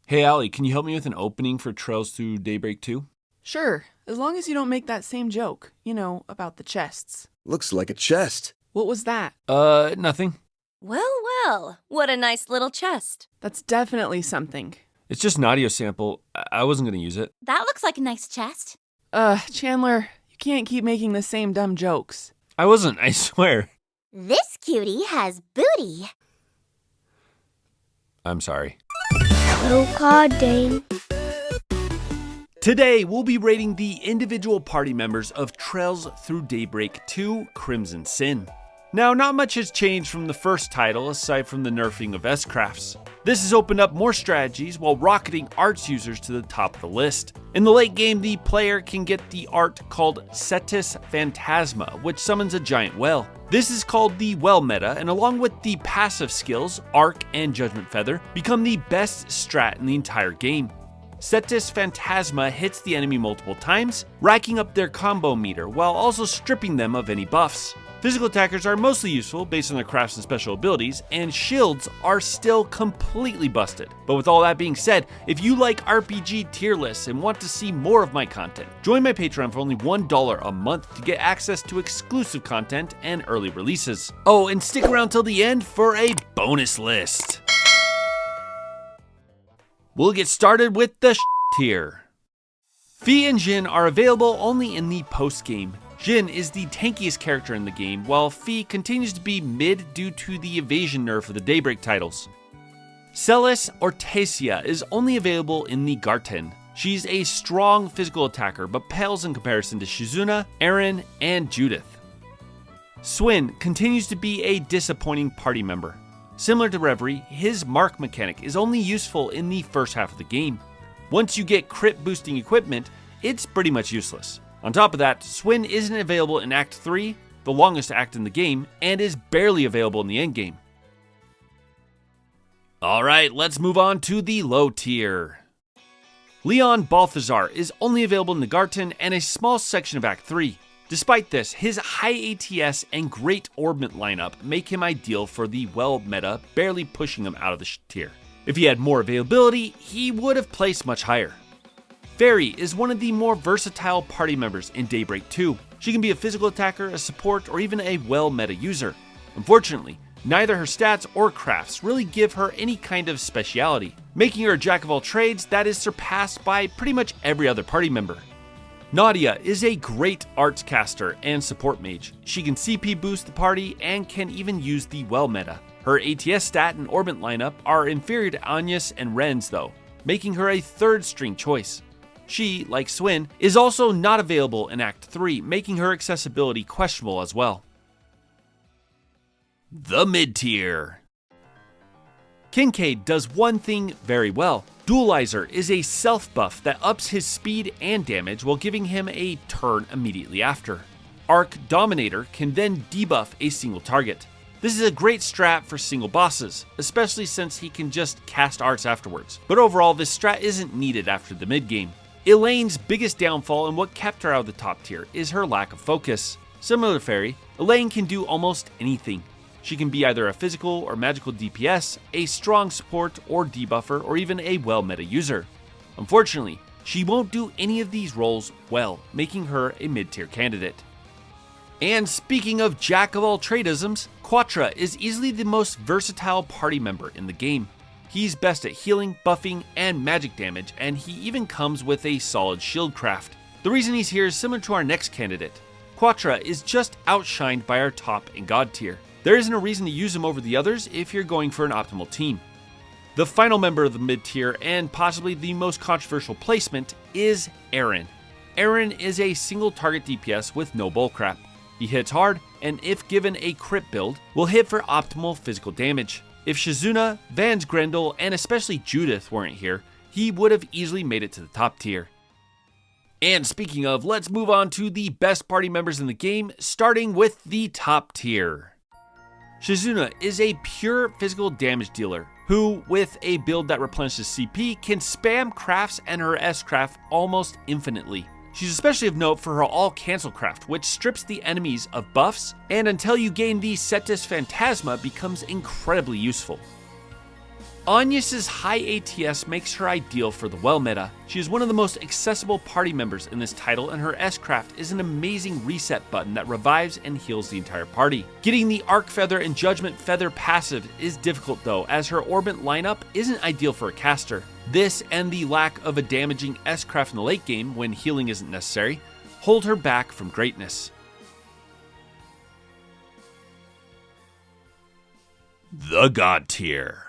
Hey Allie, can you help me with an opening for Trails Through Daybreak 2? Sure, as long as you don't make that same joke. You know, about the chests. Looks like a chest. What was that? Nothing. Well, what a nice little chest. That's definitely something. It's just an audio sample. I wasn't going to use it. That looks like a nice chest. Chandler, you can't keep making the same dumb jokes. I wasn't, I swear. This cutie has booty. I'm sorry. Oh God, Dane. Today, we'll be rating the individual party members of Trails Through Daybreak 2 Crimson Sin. Now, not much has changed from the first title aside from the nerfing of S-Crafts. This has opened up more strategies while rocketing arts users to the top of the list. In the late game, the player can get the art called Cetus Phantasma, which summons a giant whale. This is called the Well meta, and along with the passive skills, Arc and Judgment Feather, become the best strat in the entire game. Cetus Phantasma hits the enemy multiple times, racking up their combo meter while also stripping them of any buffs. Physical attackers are mostly useful based on their crafts and special abilities, and shields are still completely busted. But with all that being said, if you like RPG tier lists and want to see more of my content, join my Patreon for only $1 a month to get access to exclusive content and early releases. Oh, and stick around till the end for a bonus list. We'll get started with the tier. Fi and Jin are available only in the post-game. Jin is the tankiest character in the game, while Fi continues to be mid due to the evasion nerf of the Daybreak titles. Celis Ortesia is only available in the Garten. She's a strong physical attacker, but pales in comparison to Shizuna, Eren, and Judith. Swin continues to be a disappointing party member. Similar to Reverie, his mark mechanic is only useful in the first half of the game. Once you get crit boosting equipment, it's pretty much useless. On top of that, Swin isn't available in Act 3, the longest act in the game, and is barely available in the endgame. Alright, let's move on to the low tier. Leon Balthazar is only available in the Garten and a small section of Act 3. Despite this, his high ATS and great orbment lineup make him ideal for the well meta, barely pushing him out of the tier. If he had more availability, he would have placed much higher. Fairy is one of the more versatile party members in Daybreak 2. She can be a physical attacker, a support, or even a well meta user. Unfortunately, neither her stats or crafts really give her any kind of speciality, making her a jack of all trades that is surpassed by pretty much every other party member. Nadia is a great arts caster and support mage. She can CP boost the party and can even use the well meta. Her ATS stat and orbit lineup are inferior to Anya's and Ren's though, making her a third string choice. She, like Swin, is also not available in Act 3, making her accessibility questionable as well. The mid-tier. Kincaid does one thing very well. Dualizer is a self-buff that ups his speed and damage while giving him a turn immediately after. Arc Dominator can then debuff a single target. This is a great strat for single bosses, especially since he can just cast arts afterwards. But overall, this strat isn't needed after the mid-game. Elaine's biggest downfall and what kept her out of the top tier is her lack of focus. Similar to Fairy, Elaine can do almost anything. She can be either a physical or magical DPS, a strong support or debuffer, or even a well meta user. Unfortunately, she won't do any of these roles well, making her a mid-tier candidate. And speaking of jack of all tradeisms, Quatra is easily the most versatile party member in the game. He's best at healing, buffing, and magic damage, and he even comes with a solid shield craft. The reason he's here is similar to our next candidate. Quatra is just outshined by our top and god tier. There isn't a reason to use him over the others if you're going for an optimal team. The final member of the mid-tier, and possibly the most controversial placement, is Eren. Eren is a single target DPS with no bullcrap. He hits hard, and if given a crit build, will hit for optimal physical damage. If Shizuna, Vans Grendel, and especially Judith weren't here, he would have easily made it to the top tier. And speaking of, let's move on to the best party members in the game, starting with the top tier. Shizuna is a pure physical damage dealer, who, with a build that replenishes CP, can spam crafts and her S-craft almost infinitely. She's especially of note for her all-cancel craft, which strips the enemies of buffs, and until you gain the Cetus Phantasma becomes incredibly useful. Agnes's high ATS makes her ideal for the well meta. She is one of the most accessible party members in this title, and her S-Craft is an amazing reset button that revives and heals the entire party. Getting the Arc Feather and Judgment Feather passive is difficult though, as her Orbit lineup isn't ideal for a caster. This and the lack of a damaging S-Craft in the late game when healing isn't necessary hold her back from greatness. The God Tier.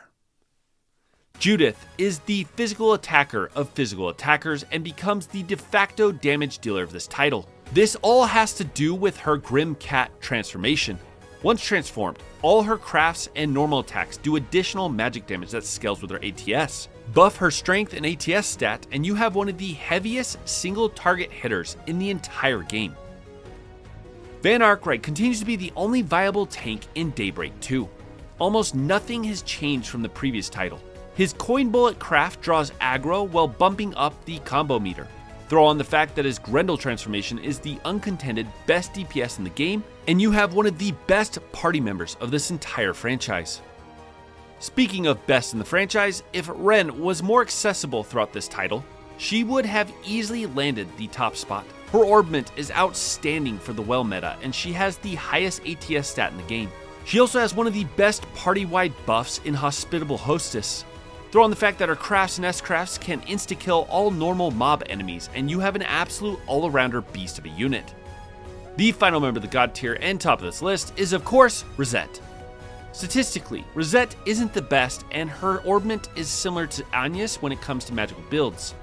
Judith is the physical attacker of physical attackers and becomes the de facto damage dealer of this title. This all has to do with her Grim Cat transformation. Once transformed, all her crafts and normal attacks do additional magic damage that scales with her ATS. Buff her strength and ATS stat, and you have one of the heaviest single target hitters in the entire game. Van Arkwright continues to be the only viable tank in Daybreak 2. Almost nothing has changed from the previous title. His Coin Bullet craft draws aggro while bumping up the combo meter. Throw on the fact that his Grendel transformation is the uncontended best DPS in the game, and you have one of the best party members of this entire franchise. Speaking of best in the franchise, if Ren was more accessible throughout this title, she would have easily landed the top spot. Her Orbment is outstanding for the well meta, and she has the highest ATS stat in the game. She also has one of the best party-wide buffs in Hospitable Hostess. Throw on the fact that her crafts and S-Crafts can insta-kill all normal mob enemies, and you have an absolute all-arounder beast of a unit. The final member of the God Tier and top of this list is, of course, Rosette. Statistically, Rosette isn't the best, and her Orbment is similar to Agnes when it comes to magical builds.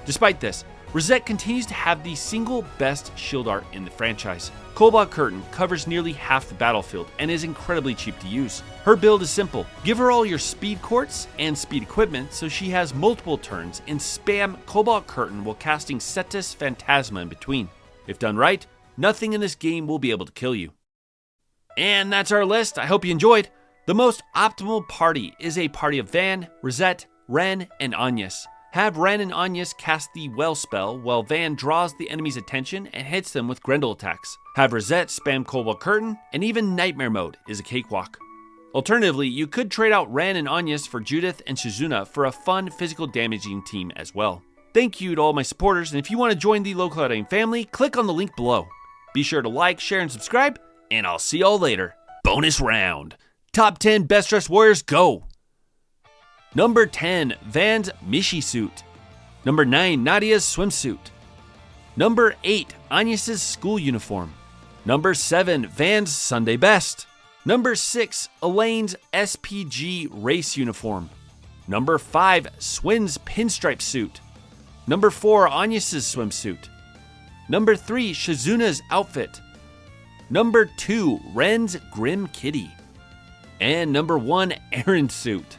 Despite this, Rosette continues to have the single best shield art in the franchise. Cobalt Curtain covers nearly half the battlefield and is incredibly cheap to use. Her build is simple. Give her all your speed quartz and speed equipment so she has multiple turns, and spam Cobalt Curtain while casting Cetus Phantasma in between. If done right, nothing in this game will be able to kill you. And that's our list. I hope you enjoyed. The most optimal party is a party of Van, Rosette, Ren, and Agnes. Have Ren and Agnes cast the Well spell while Van draws the enemy's attention and hits them with Grendel attacks. Have Rosette spam Cobalt Curtain, and even Nightmare Mode is a cakewalk. Alternatively, you could trade out Ren and Agnes for Judith and Shizuna for a fun physical damaging team as well. Thank you to all my supporters, and if you want to join the Local Outdating family, click on the link below. Be sure to like, share, and subscribe, and I'll see y'all later. Bonus round. Top 10 Best Dressed Warriors, go! Number 10, Van's Mishi suit. Number 9, Nadia's swimsuit. Number 8, Agnes's school uniform. Number 7, Van's Sunday best. Number 6, Elaine's SPG race uniform. Number 5, Swin's pinstripe suit. Number 4, Agnes's swimsuit. Number 3, Shizuna's outfit. Number 2, Ren's Grim Kitty. And number 1, Aaron's suit.